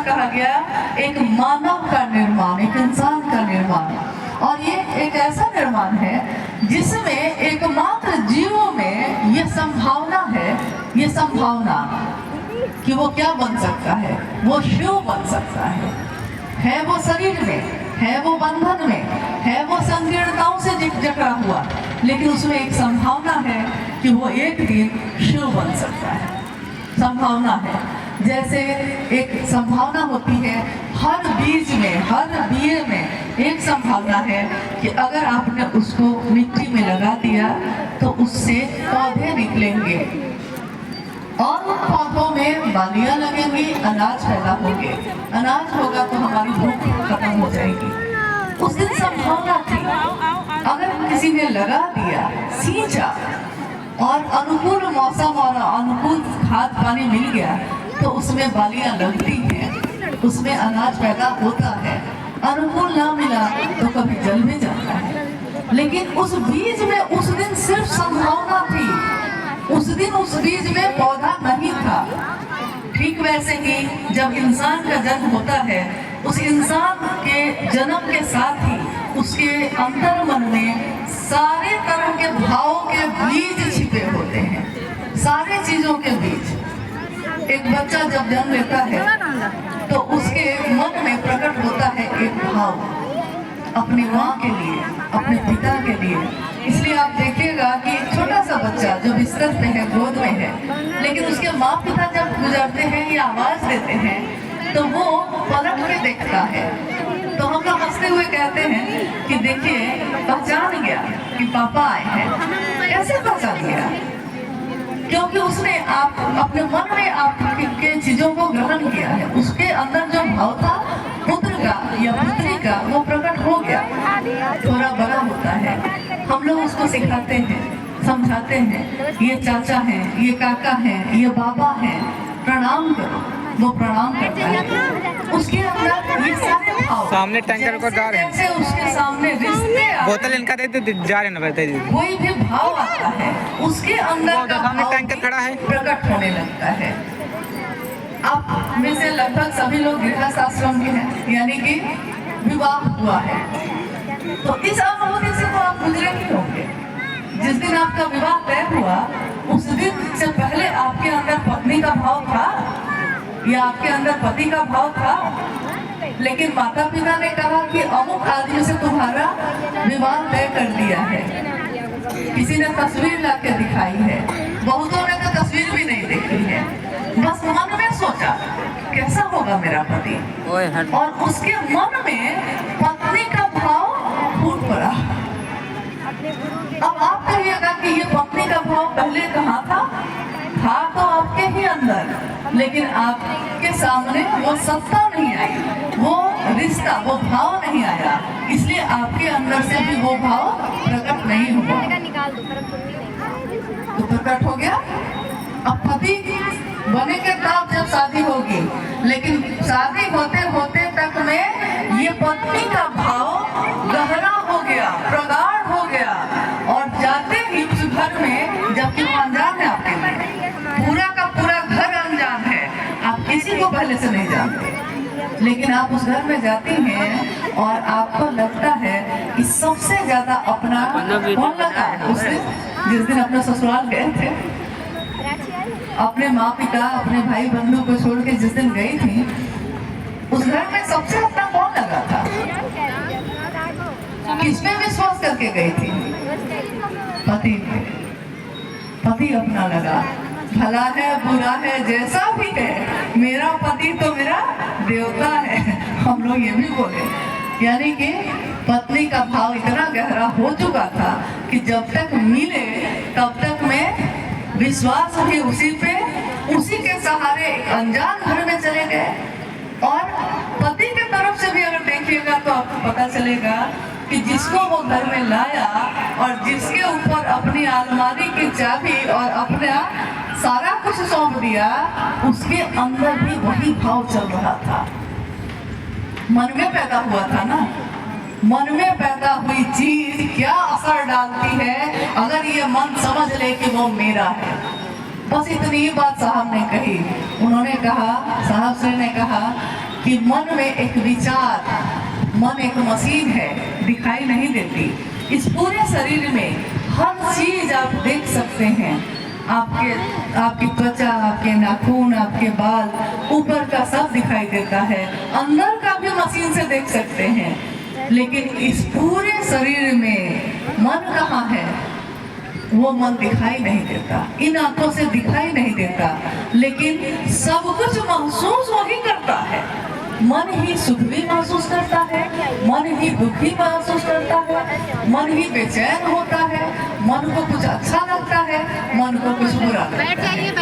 कहा गया एक मानव का निर्माण, एक इंसान का निर्माण। और ये एक ऐसा निर्माण है जिसमें एकमात्र जीवों में ये संभावना है, ये संभावना कि वो क्या बन सकता है, वो शिव बन सकता है वो शरीर में, है वो बंधन में, है वो संकीर्णताओं से जकड़ा हुआ, लेकिन उसमें एक संभावना है कि वो एक दिन शिव बन सकता है। संभावना है, जैसे एक संभावना होती है हर बीज में, हर बिये में एक संभावना है कि अगर आपने उसको मिट्टी में लगा दिया तो उससे पौधे निकलेंगे और उन पौधों में बालियां लगेंगी, अनाज पैदा होंगे। अनाज होगा तो हमारी भूख खत्म हो जाएगी। उस दिन संभावना थी, अगर किसी ने लगा दिया, सींचा और अनुकूल मौसम और अनुकूल खाद पानी मिल गया तो उसमें बालियां लगती हैं, उसमें अनाज पैदा होता है। अनुकूल ना मिला तो कभी जल भी जाता है। लेकिन उस बीज में उस दिन सिर्फ संभावना थी, उस दिन उस बीज में पौधा नहीं था। ठीक वैसे ही जब इंसान का जन्म होता है, उस इंसान के जन्म के साथ ही उसके अंतर मन में सारे तरह के भावों के बीज छिपे होते हैं, सारे चीजों के बीज। एक बच्चा जब जन्म लेता है तो उसके मन में प्रकट होता है एक भाव अपनी माँ के लिए, अपने पिता के लिए। इसलिए आप देखिएगा कि एक छोटा सा बच्चा जो बिस्तर पे है, गोद में है, लेकिन उसके माँ पिता जब गुजरते हैं या आवाज देते हैं तो वो पलट के देखता है। तो हम लोग हंसते हुए कहते हैं कि देखिए पहचान गया कि पापा आए हैं। कैसे पहचान गया? क्योंकि उसने आप अपने मन में आपके चीजों को ग्रहण किया है। उसके अंदर जो भाव था पुत्र का या पुत्री का, वो प्रकट हो गया। थोड़ा बड़ा होता है, हम लोग उसको सिखाते हैं, समझाते हैं, ये चाचा हैं, ये काका हैं, ये बाबा हैं, प्रणाम करो। वो प्रणाम करता है। उसके अंदर ये सारे भाव, सामने टैंकर को जा रहे हैं, जैसे उसके सामने रिश्ते, बोतल इनका दे दे जा रहे ना, कोई भी भाव आता है उसके अंदर का सामने भाव टैंकर खड़ा है, प्रकट होने लगता है। आप में से लगभग सभी लोग गृहस्थ आश्रम के हैं, यानी कि विवाह हुआ है, तो इस अनुभूति से तो आप गुजरे ही होंगे। जिस दिन आपका विवाह तय हुआ उस दिन से पहले आपके अंदर पत्नी का भाव था या आपके अंदर पति का भाव था, लेकिन माता पिता ने कहा कि अमुक आदमी से तुम्हारा विवाह तय कर दिया है। किसी ने तस्वीर ला के दिखाई है, बहुतों ने तो तस्वीर भी नहीं देखी है, बस मन में सोचा कैसा होगा मेरा पति, और उसके मन में पत्नी का भाव फूट पड़ा। अब आप कहिएगा कि ये पत्नी का भाव पहले कहाँ था तो आपके ही अंदर, लेकिन आपके सामने वो सत्ता नहीं आई, वो रिश्ता, वो भाव नहीं आया, इसलिए आपके अंदर से भी वो भाव प्रकट नहीं हुआ। तो प्रकट हो गया। अब पति बने के बाद जब शादी होगी, लेकिन शादी होते होते तक में ये पत्नी का भाव गहरा हो गया, प्रगाढ़ हो गया, और जाते ही उस घर में, जबकि वो अनजान है आपके लिए, पूरा का पूरा घर अनजान है, आप किसी को पहले से नहीं जानते, लेकिन आप उस घर में जाती हैं और आपको लगता है कि सबसे ज्यादा अपना कौन लगा है। उस दिन, जिस दिन अपने ससुराल गए थे, अपने माँ पिता, अपने भाई बंधु को छोड़ के जिस दिन गई थी, उस घर में सबसे अपना कौन लगा था? किसमें विश्वास करके गई थी? पति पे। पति अपना लगा, भला है बुरा है जैसा भी है, मेरा पति तो मेरा देवता है। हम लोग ये भी बोले, यानी कि पत्नी का भाव इतना गहरा हो चुका था कि जब तक मिले तब तक में विश्वास भी उसी पे, उसी के सहारे एक अनजान घर में चले गए। और पति के तरफ से भी अगर देखिएगा तो आपको पता चलेगा कि जिसको वो घर में लाया और जिसके ऊपर अपनी अलमारी की चाबी और अपना सारा कुछ सौंप दिया, उसके अंदर भी वही भाव चल रहा था। मन में पैदा हुआ था ना, मन में पैदा हुई चीज क्या असर डालती है अगर ये मन समझ ले कि वो मेरा है। बस इतनी ही बात साहब ने कही। उन्होंने कहा, साहब श्री ने कहा कि मन में एक विचार, मन एक मशीन है, दिखाई नहीं देती। इस पूरे शरीर में हर चीज आप देख सकते हैं, आपकी त्वचा, आपके नाखून, आपके बाल, ऊपर का सब दिखाई देता है, अंदर का भी मशीन से देख सकते हैं, लेकिन इस पूरे शरीर में मन कहाँ है? वो मन दिखाई नहीं देता, इन आंखों से दिखाई नहीं देता, लेकिन सब कुछ महसूस वही करता है। मन ही सुख भी महसूस करता है, मन ही दुख भी महसूस करता है, मन ही बेचैन होता है, मन को कुछ अच्छा लगता है, मन को कुछ बुरा लगता है।